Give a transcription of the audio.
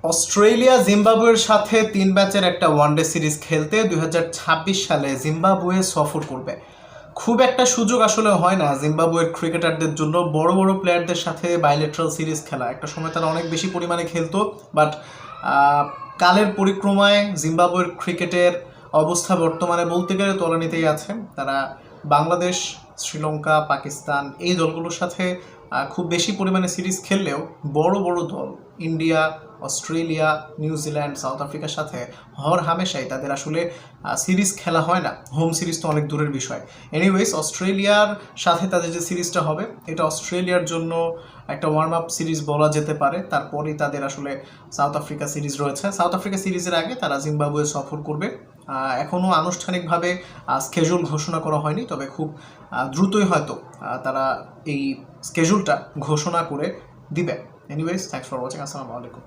Australia জিম্বাবুয়ের সাথে 3 ম্যাচের একটা ওয়ানডে সিরিজ খেলতে 2026 সালে জিম্বাবুয়ে সফর করবে। খুব একটা সুযোগ আসলে হয় না জিম্বাবুয়ের ক্রিকেটারদের জন্য বড় বড় প্লেয়ারদের সাথে বাইলেটারাল সিরিজ খেলা। একটা সময় তারা অনেক বেশি পরিমাণে খেলতো, বাট কালের পরিক্রমায় জিম্বাবুয়ের ক্রিকেটের অবস্থা বর্তমানে বলতে গেলে তলানিতেই আছে। তারা বাংলাদেশ, শ্রীলঙ্কা, পাকিস্তান এই দলগুলোর সাথে খুব বেশি পরিমাণে সিরিজ খেললেও বড় বড় দল ইন্ডিয়া, অস্ট্রেলিয়া, নিউজিল্যান্ড, সাউথ আফ্রিকার সাথে হর হামেশাই তাদের আসলে সিরিজ খেলা হয় না। হোম সিরিজ তো অনেক দূরের বিষয়। এনিওয়েজ, অস্ট্রেলিয়ার সাথে তাদের যে সিরিজটা হবে এটা অস্ট্রেলিয়ার জন্য একটা ওয়ার্ম আপ সিরিজ বলা যেতে পারে। তারপরেই তাদের আসলে সাউথ আফ্রিকা সিরিজ রয়েছে। সাউথ আফ্রিকা সিরিজের আগে তারা জিম্বাবুয়ে সফর করবে। এখনও আনুষ্ঠানিকভাবে স্কেজুল ঘোষণা করা হয়নি, তবে খুব দ্রুতই হয়তো তারা এই স্কেজুলটা ঘোষণা করে দিবে। Anyways, thanks for watching. আসসালামু আলাইকুম।